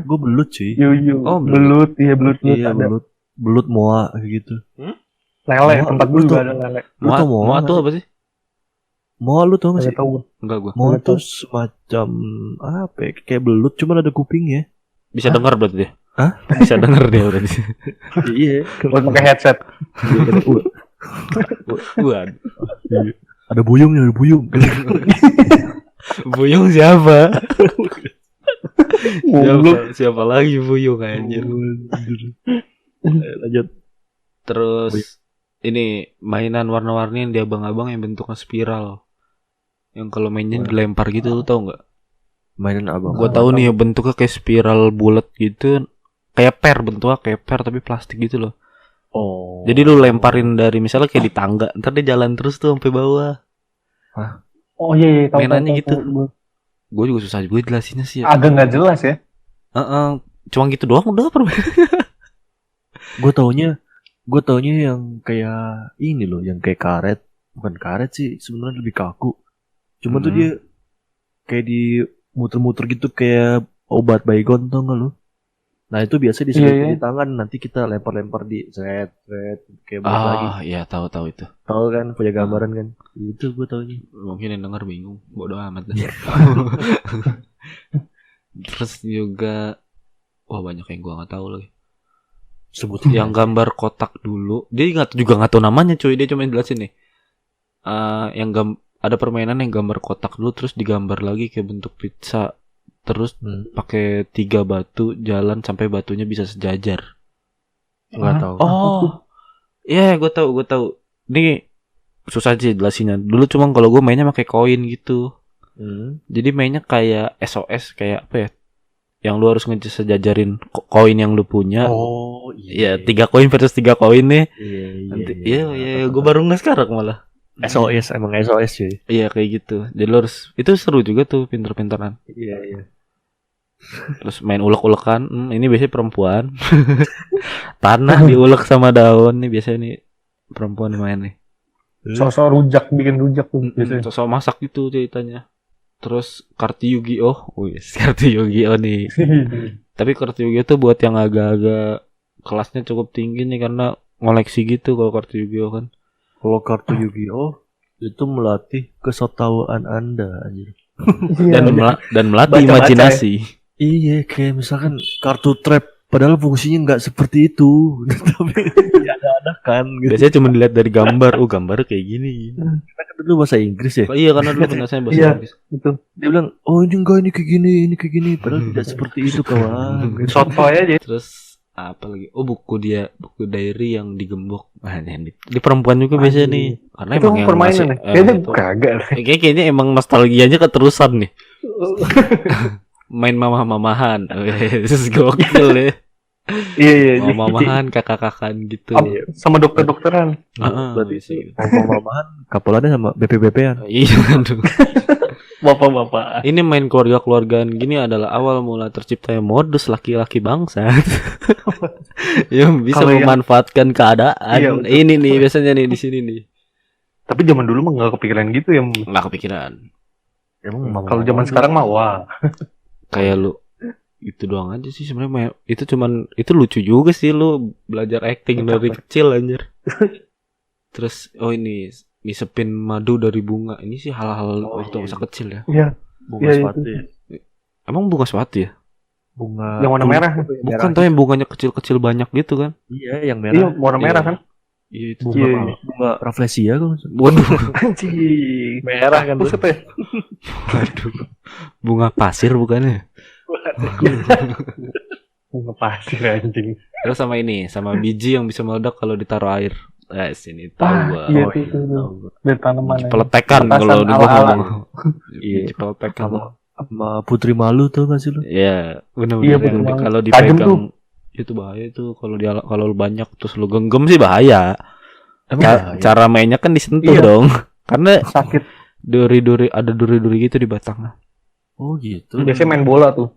Gue belut cuy. Yuyu. Oh, belut. Belut. Iya Ada belut moa gitu. lele, Moa, tempat gue betul. juga ada lele. Lu tau moa? Moa tuh apa sih? Moa lu tau gak sih? Enggak tahu gua. Enggak gua. Moa Nggak tuh semacam apa ya? Kayak belut cuman ada kupingnya. Bisa dengar berarti dia. Hah? Bisa denger dia berarti. Iya. Buat pakai headset. Waduh. Ada buyungnya, ada buyung. Buyung siapa? Siapa lagi Buyung anjir. Lanjut. Terus ini mainan warna-warni yang di abang-abang yang bentuknya spiral. Yang kalau mainnya dilempar gitu, lu tau nggak? Mainan abang. Gua tahu nih bentuknya kayak spiral bulat gitu, kayak bentuknya kayak tapi plastik gitu loh. Oh. Jadi lu lemparin dari misalnya kayak di tangga, ntar dia jalan terus tuh sampai bawah. Oh iya, tahu. Mainannya gitu. Gue juga susah juga jelasinnya sih. Agak nggak jelas ya. Cuma gitu doang udah permainan. Gue taunya yang kayak ini loh, yang kayak karet. Bukan karet sih, sebenarnya lebih kaku. Cuma tuh dia kayak di muter-muter gitu kayak obat baygon, tau gak lo? Nah itu biasa diselipin di tangan, nanti kita lempar-lempar di thread kayak balik lagi. Ah iya tahu itu. Tahu kan, punya gambaran kan? Itu gue taunya. Mungkin yang denger bingung, bodoh amat. Terus juga banyak yang gua nggak tahu lagi. Sebutin yang gambar kotak dulu, dia nggak tahu namanya cuy, dia cuma jelasin nih. Ada permainan yang gambar kotak dulu terus digambar lagi kayak bentuk pizza. Terus pakai 3 batu jalan sampai batunya bisa sejajar. Nggak tahu. Oh, iya gue tahu. Ini susah sih jelasinnya. Dulu cuma kalau gue mainnya pakai koin gitu. Jadi mainnya kayak SOS kayak apa ya? Yang lu harus sejajarin koin yang lu punya. Oh iya. Ya 3 koin versus 3 koin nih. Iya. Gue baru nggak sekarang malah. SOS emang SOS cuy. Iya kayak gitu. Jadi lu harus, itu seru juga tuh, pinter-pinteran. Iya. Terus main ulek-ulekan, ini biasanya perempuan. Tanah diulek sama daun nih biasanya nih perempuan main nih. Sosok bikin rujak tuh biasanya. Sosok masak gitu ceritanya. Terus kartu Yu-Gi-Oh, kartu Yu-Gi-Oh nih. Tapi kartu Yu-Gi-Oh tuh buat yang agak-agak kelasnya cukup tinggi nih karena ngoleksi gitu kalau kartu Yu-Gi-Oh kan. Kalau kartu Yu-Gi-Oh itu melatih kesotawan Anda anjir. Dan melatih imajinasi. Iya, kayak misalkan kartu trap padahal fungsinya nggak seperti itu. Tapi ada kan gitu. Biasanya cuma dilihat dari gambar, gambar kayak gini. Kita kan dulu bahasa Inggris ya. Iya, karena dulu penjelasannya bahasa Inggris. Betul. Dia bilang, "Oh, ini kayak gini." Padahal tidak seperti itu, kawan. Sotoy aja. Terus apa lagi? Buku diary yang digembok. Di perempuan juga biasanya nih. Karena itu emang yang permainan masih, nih. Kayaknya kagak. Kayaknya emang nostalgianya keterusan nih. Main mama-mamahan. Terus gokil ya. Iya. Mama-mamahan, kakak-kakan gitu. Sama dokter-dokteran. Berarti sih mama-mamahan kapolannya sama BP-BP-an. Iya, aduh. Bapak-bapak. Ini main keluarga-keluargaan gini adalah awal mula terciptanya modus laki-laki bangsa yang bisa memanfaatkan keadaan. Iya, ini nih biasanya nih di sini nih. Tapi zaman dulu mah nggak kepikiran gitu ya. Nggak kepikiran. Emang kalau zaman sekarang mah wah. Kayak lu itu doang aja sih sebenarnya. Itu lucu juga sih lu belajar acting dari kecil anjir. Terus ini ngisepin madu dari bunga. Ini sih hal-hal waktu masa kecil ya. Iya. Bunga sepatu ya. Emang bunga sepatu ya? Bunga yang warna merah. Bukan tuh yang bunganya kecil-kecil banyak gitu kan? Iya, yang merah. Iya, warna merah kan? Iya, itu bunga rafflesia kan. Waduh. Anjing. Merah kan tuh. Waduh. Bunga pasir bukannya? Bunga pasir anjing. Terus sama biji yang bisa meledak kalau ditaruh air. Sini tahu gua. Iya itu. Dari tanaman. Peletekan kalau di gua ngomong. Iya, peletekan. Sama putri malu tuh nggak sih lu? Iya, benar. Iya, kalau dipegang itu bahaya tuh kalau banyak terus lu genggam sih bahaya. Cara mainnya kan disentuh dong. Karena sakit. Ada duri-duri gitu di batangnya. Oh gitu. Biasanya main bola tuh.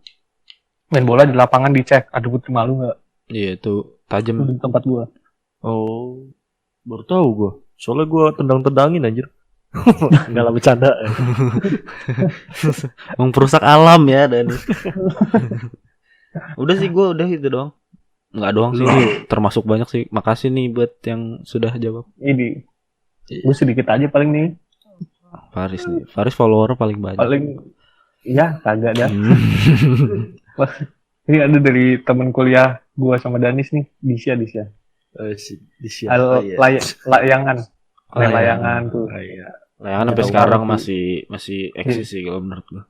Main bola di lapangan dicek ada putri malu nggak? Iya itu tajam di tempat gua. Oh, baru tahu gua. Soalnya gua tendang-tendangin anjir. Enggak lah bercanda. Memperusak alam ya dan. Udah sih gua udah itu doang. Enggak doang sih, termasuk banyak sih. Makasih nih buat yang sudah jawab. Ini. Gue sedikit aja paling nih. Faris nih. Faris follower paling banyak. Iya, kagak dah. Ini ada dari teman kuliah gua sama Danis nih, Disya. Layangan. Layangan tuh. Layangan sampai sekarang masih eksis sih kalau menurut gua.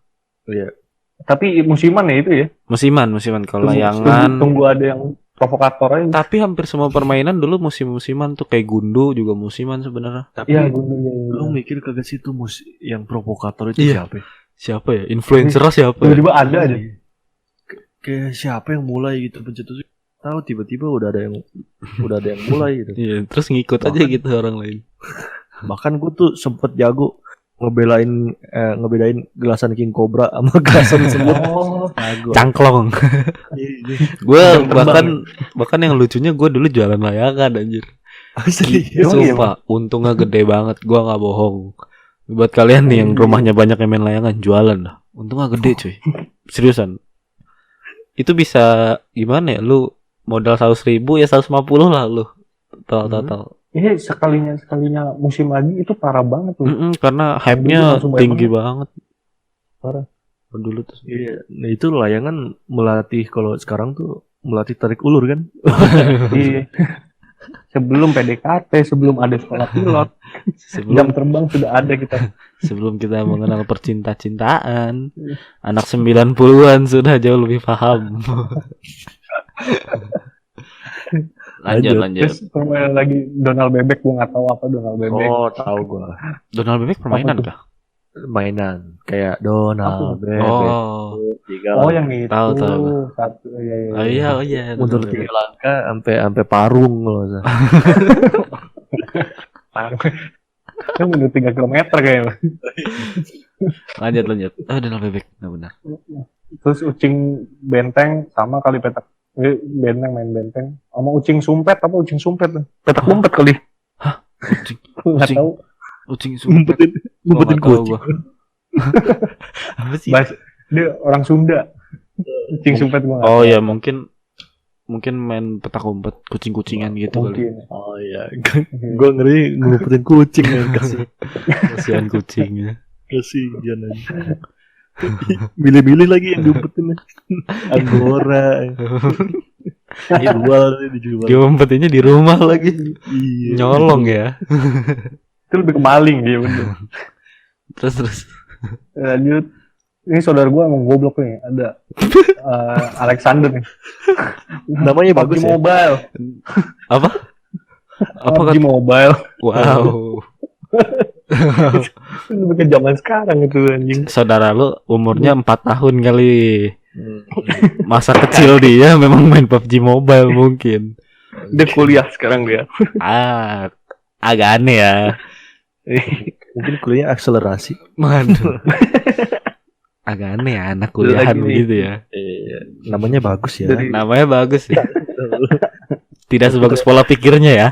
Iya. Tapi musiman ya itu ya. Musiman kalau Tunggu, layangan. tunggu ada yang provokator aja. Tapi hampir semua permainan dulu musim-musiman tuh, kayak gundu juga musiman sebenarnya. Tapi Iya, gundunya. lu mikir kagak sih itu yang provokator itu Iya. siapa? Ya? Siapa ya? Influencer siapa ya? Tiba-tiba ada aja. Kayak siapa yang mulai gitu pencetus? Tahu tiba-tiba udah ada yang mulai gitu. Iya, terus ngikut aja gitu orang lain. Bahkan gue tuh sempet jago ngebedain gelasan King Cobra sama gelasan semut. Oh, Jago. Cangklong. Iya. Gue bahkan yang lucunya gue dulu jualan layangan anjir. Asli. Emang iya, Sumpah, untungnya gede banget. Gue nggak bohong. Buat kalian nih yang rumahnya banyak yang main layangan, jualan dah. Untungnya gede cuy. Seriusan. Itu bisa gimana ya? Lu modal 100.000 ya 150 lah lu. Total. ini sekalinya musim lagi itu parah banget tuh. Karena Dulu hype-nya langsung banyak tinggi banget. Parah. Dulu tuh. Iya, nah itu layangan melatih, kalau sekarang tuh melatih tarik ulur kan? Iya. Sebelum PDKT, sebelum ada sekolah pilot, jam Sebelum terbang sudah ada kita. sebelum kita mengenal percinta-cintaan, anak 90-an sudah jauh lebih paham. lanjut. Terus permainan lagi Donald Bebek, gua nggak tahu apa Donald Bebek. Oh, tahu gua. Donald Bebek permainan Apa tuh? kah? Mainan kayak Donald, Bebek, Oh, tiga Oh, langkah. yang itu. Tahu. Satu, iya. oh iya. Mundur Donald 3 Bebek. langkah sampai parung loh. Parah. Kan menurut 3 kilometer kayaknya. Lanjut. Donald Bebek, benar. Terus ucing benteng sama kali petak. Benteng, main benteng. Sama ucing sumpet, petak umpet kali. Ucing, Nggak tahu. ucing sumpet. Ngumpetin kucing. Apa sih? Dia orang Sunda. Ucing sumpet gua nggak Oh tahu. ya, mungkin main petak umpet, kucing-kucingan gitu kali. Mungkin. Oh iya, gua ngeri ngumpetin kucing ya, Kasihan kucingnya. kasihan aja. Milih-milih lagi yang diumpetin. Anggora. Dijual. Dia umpetinnya di rumah lagi. Iya. Nyolong ya. Itu lebih ke maling dia bener. Terus. Lanjut. Ini saudara gua emang goblok nih. Ada Alexander nih. Namanya PUBG bagus ya. Mobile. Apa PUBG kan? Mobile. Wow. Itu lebih ke zaman sekarang itu anjing. Saudara lu umurnya 4 tahun kali. Masa kecil dia memang main PUBG Mobile mungkin. Dia kuliah sekarang dia. Agak aneh ya. Mungkin kuliahnya akselerasi. Waduh. Agak aneh ya anak kuliahan Lagi nih. begitu ya. Namanya bagus ya. Dari- Namanya bagus ya. Tidak sebagus pola pikirnya ya.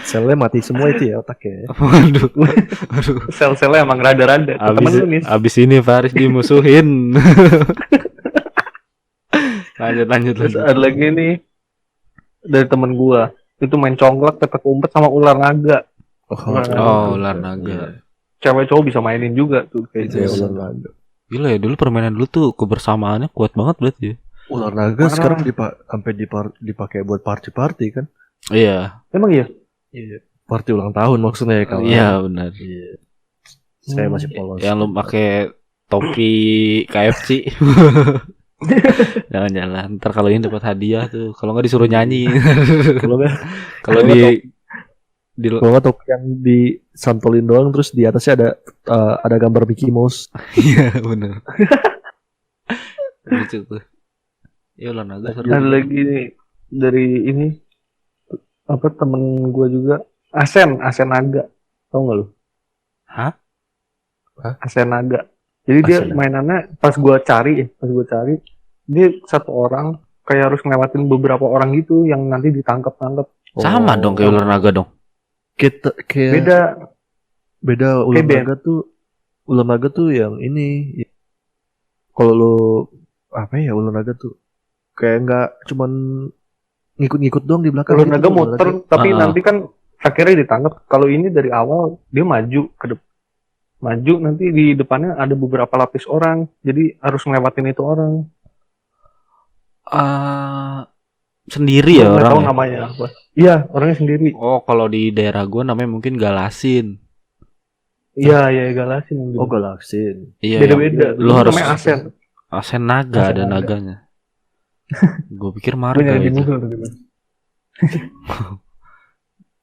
Selnya mati semua itu ya otaknya. Waduh. Sel-selnya emang rada-rada. Temen lu nih. Abis ini Faris dimusuhin. lanjut. Terus ada lagi nih dari temen gua. Itu main congklak, petak umpet sama ular naga. Oh, ular naga. Cewek cowok bisa mainin juga tuh kayak Itu ya, gitu. ular naga. Gila ya, dulu permainan dulu tuh kebersamaannya kuat banget berarti ya. Ular naga Parah. sekarang sampai dipakai buat party-party kan? Iya. Emang iya? Iya. Party ulang tahun maksudnya ya kawan. Iya benar. Iya. Saya masih polos. Yang lu pakai topi KFC. Jangan-jangan ntar kalau ini dapat hadiah tuh, kalau nggak disuruh nyanyi. Kalau nggak, Kalau di kalau nggak topi yang disantolin doang, terus di atasnya ada gambar Mickey Mouse. iya benar. Lucu tuh. Ya ular naga seru. Ada lagi nih dari ini apa temen gua juga Asen Naga. Tahu nggak lu? Hah? Asen Naga. Jadi dia Asen. mainannya pas gua cari dia satu orang kayak harus ngelewatin beberapa orang gitu yang nanti ditangkap. Sama dong kayak ular naga dong. Kayak Beda. ular Kayak naga tuh. Ular naga tuh yang ini. Kalau lo apa ya, ular naga tuh kayak nggak cuman ngikut-ngikut doang di belakang. Ular gitu, naga muter tapi Ah. nanti kan akhirnya ditangkap. Kalau ini dari awal dia maju ke depan. Maju nanti di depannya ada beberapa lapis orang. Jadi harus ngelewatin itu orang. Sendiri ya Gua nggak tahu orang. namanya apa. Iya, orangnya sendiri. Oh, kalau di daerah gua namanya mungkin galasin. Iya, Galaksin. Oh, Galaksin. Iya. Beda-beda. Lu harus namanya Asen. Asen naga, Asen ada naga. naganya. Gue pikir Gue marga nyari di itu. Google gimana.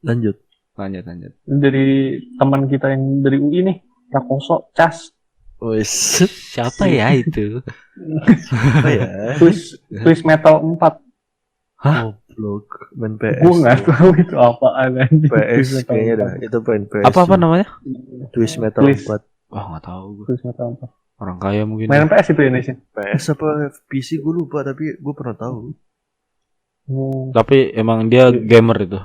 Lanjut. Lanjut. Dari teman kita yang dari UI nih, Prakoso, Cas. Wes. Siapa ya itu? Apa ya? Twist Metal 4. Goblok. Main PS. Gue nggak tahu itu apaan anjing. PS Twist Metal kayaknya dah. 4. Itu main PS. Apa namanya? Twist Metal Twist. 4. Wah, nggak tahu gue. Twist Metal 4. Orang kaya mungkin. Mainan PS itu ya, Indonesia. PS apa PC gue lupa tapi gue pernah tahu. Tapi emang dia gamer itu.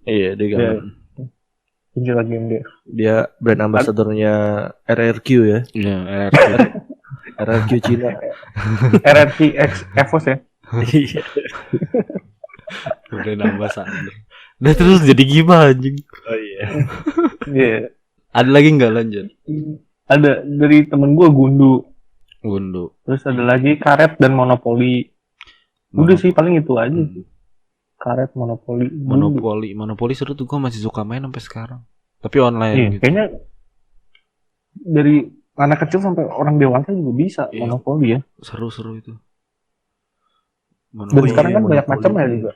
Iya, dia Ya, gambar. gila game dia. Dia brand ambassadornya RRQ ya. Iya, RRQ Cina. RRQ X Evos ya. Iya. udah nambah sadar. Udah terus jadi gimana anjing? Oh iya. Iya. Ada lagi nggak lanjut? Ada dari temen gue Gundu. Terus ada lagi Karet dan Monopoli. Udah sih paling itu aja. Karet, Monopoli. Gundu. Monopoli seru tuh, gue masih suka main sampai sekarang. Tapi online Iya, gitu. kayaknya dari anak kecil sampai orang dewasa juga bisa Iya. Monopoli ya. Seru itu. Dan Oh, sekarang iya, kan banyak Monopoli. macam ya juga.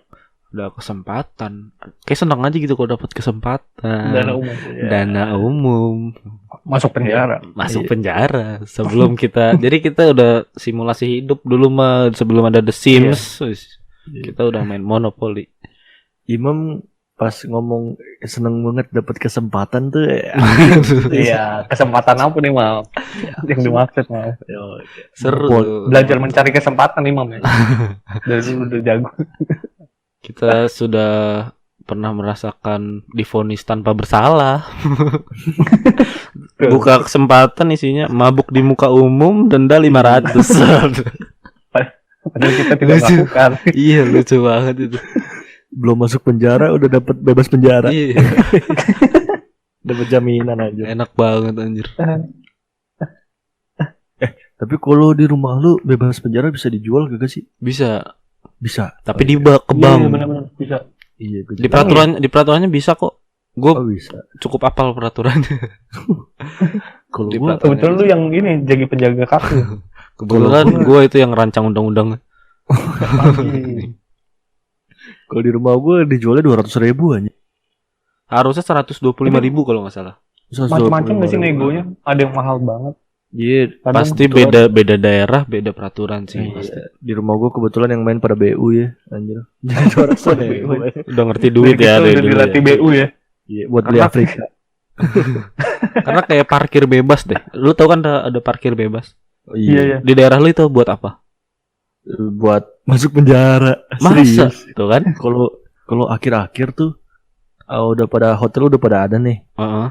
Ada kesempatan. Kayak seneng aja gitu kalau dapat kesempatan. Dana umum. Dana umum. Masuk penjara. Masuk Iya. penjara sebelum kita. Jadi kita udah simulasi hidup dulu mah sebelum ada The Sims. Wis, kita udah main Monopoly. Imam pas ngomong seneng banget dapat kesempatan tuh Iya, kesempatan apa nih mal? Yang dimaksud mal. Seru. Belajar mencari kesempatan nih mam ya. Dari dulu udah jago. Kita sudah pernah merasakan divonis tanpa bersalah. Buka kesempatan isinya mabuk di muka umum, denda 500. Padahal kita tidak Lucu. melakukan. Iya, lucu banget itu. belum masuk penjara udah dapat bebas penjara, Iya, dapat jaminan aja. enak banget anjir. Tapi kalau di rumah lu bebas penjara bisa dijual gak sih? Bisa, Bisa. tapi di ke bank. Iya, benar-benar bisa. Iya, gua Di juga- di peraturannya bisa kok. Gue Oh bisa. cukup apal peraturannya. Kalau Di gua peraturan. Kebetulan lu yang ini jadi penjaga kartu. Kebetulan gue itu yang rancang undang-undang. kalau di rumah gua dijualnya 200.000 aja. Harusnya 125.000 kalau nggak salah. Macam-macam nggak sih negonya? Ada yang mahal banget. Iya, Kadang Pasti kebetulan- beda daerah, beda peraturan sih. Pasti. Iya. Di rumah gua kebetulan yang main pada BU ya, anjir. Jadi 200.000. Udah ngerti duit dari ya kecil dari udah dulu dilatih ya. BU ya. Iya, buat beli Karena- Afrika. Karena kayak parkir bebas deh. Lu tau kan ada parkir bebas. Oh, Iya. Di daerah lu itu buat apa? Buat masuk penjara. Masa? Serius. Tuh kan? Kalau akhir-akhir tuh udah pada hotel udah pada ada nih. Heeh.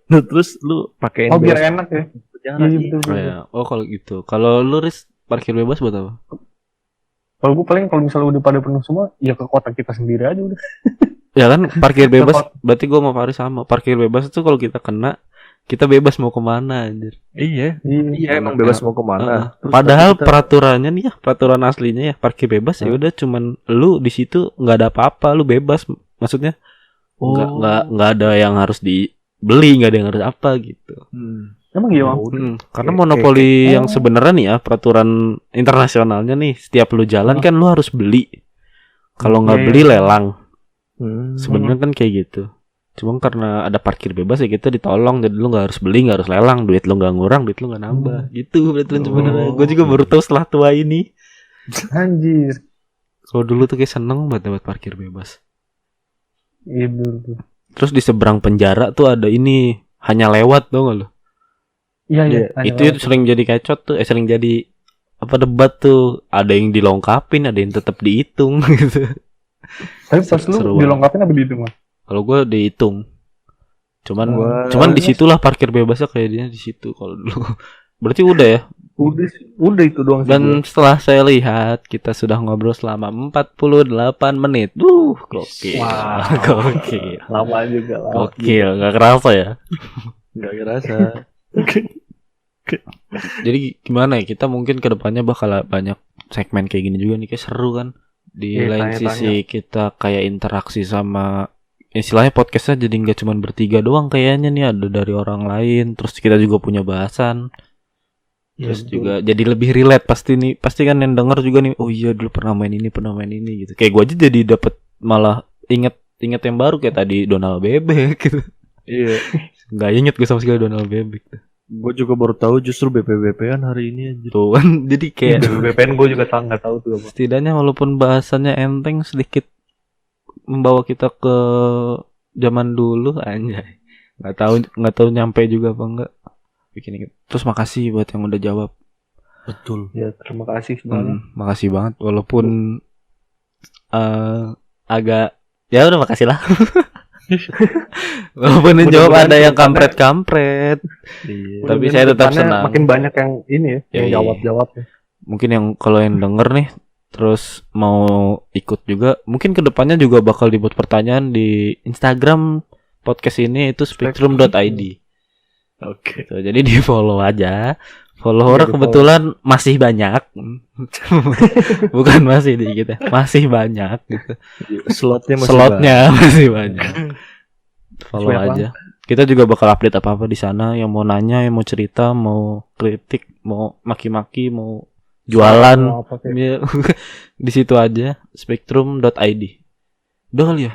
Nah, terus lu pakein Oh biar bebas enak ya. penjara. Iya betul. Oh, betul. ya. Oh kalau gitu. Kalau lu Riz, parkir bebas buat apa? Kalau gue paling kalau misalnya udah pada penuh semua, ya ke kota kita sendiri aja udah. Ya kan parkir bebas. Berarti gua sama Faris sama. Parkir bebas itu kalau kita kena, kita bebas mau kemana anjir. Iya. Iya. Iya, emang bebas mau kemana. Terus Padahal tapi kita- peraturannya nih ya, peraturan aslinya ya parkir bebas ya udah cuman lu di situ nggak ada apa-apa, lu bebas. Maksudnya nggak ada yang harus dibeli, nggak ada yang harus apa gitu. Emang iya mam. Karena Kayak- monopoli kayak- yang sebenarnya nih ya peraturan internasionalnya nih setiap lu jalan kan lu harus beli. Kalau nggak Iya, beli iya. lelang. Hmm. Sebenarnya kan kayak gitu. Cuma karena ada parkir bebas ya kita ditolong, jadi lu nggak harus beli, nggak harus lelang, duit lu nggak ngurang, duit lu nggak nambah. Gitu peraturan sebenarnya. Gue juga baru tahu setelah tua ini. Anjir. Kalau dulu tuh kayak seneng banget dapat parkir bebas. Iya betul. Terus di seberang penjara tuh ada ini hanya lewat tuh nggak lu? Iya iya. Itu sering jadi kecot tuh, sering jadi apa debat tuh. Ada yang dilengkapin, ada yang tetap dihitung gitu. Tapi pas seru lu banget. dilengkapin apa gitu mah? Kalau gue dihitung. Cuman Wah. cuman disitulah parkir bebasnya kayaknya di situ kalau dulu. Berarti udah ya. Udah itu doang sih. Dan setelah saya lihat kita sudah ngobrol selama 48 menit. Gokil. Wow. Gokil. Lama juga lah. Gokil, nggak kerasa ya. Nggak kerasa. Jadi gimana ya? Kita mungkin kedepannya bakal banyak segmen kayak gini juga nih, kayak seru kan. Di Iya, lain tanya-tanya. sisi kita kayak interaksi sama istilahnya podcastnya jadi nggak cuma bertiga doang kayaknya nih, ada dari orang lain. Terus kita juga punya bahasan. Terus juga jadi lebih relate pasti kan yang denger juga nih, oh iya dulu pernah main ini gitu. Kayak gue aja jadi dapet malah inget yang baru kayak tadi Donald Bebek gitu. Iya. Nggak inget gue sama sekali Donald Bebek tuh. Gue juga baru tahu justru BPBP-an hari ini aja. Tuh kan jadi kayak BPN gue juga nggak tahu tuh apa. setidaknya walaupun bahasannya enteng sedikit membawa kita ke zaman dulu anjay. Nggak tahu nyampe juga apa enggak. Bikin inget. Terus makasih buat yang udah jawab. Betul. Ya terima kasih semuanya. Makasih banget walaupun agak ya udah makasih lah. Walaupun yang jawab ada yang kampret. Iya. Tapi saya tetap senang. Makin banyak yang ini ya, yang jawab. Mungkin yang kalau yang denger nih terus mau ikut juga, mungkin kedepannya juga bakal dibuat pertanyaan di Instagram podcast ini, itu spektrum.id. Oke. Gitu, jadi di follow aja. Follower kebetulan masih banyak. Bukan masih dikit ya. Masih banyak gitu. Slotnya masih banyak. Follow aja. Kita juga bakal update apa-apa di sana. Yang mau nanya, yang mau cerita, mau kritik, mau maki-maki, mau jualan. Di situ aja. Spektrum.id. Udah kali ya.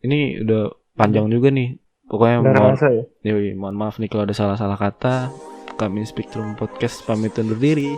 Ini udah panjang juga nih. Pokoknya mohon maaf nih kalau ada salah-salah kata. Kami Spektrum Podcast pamit undur diri.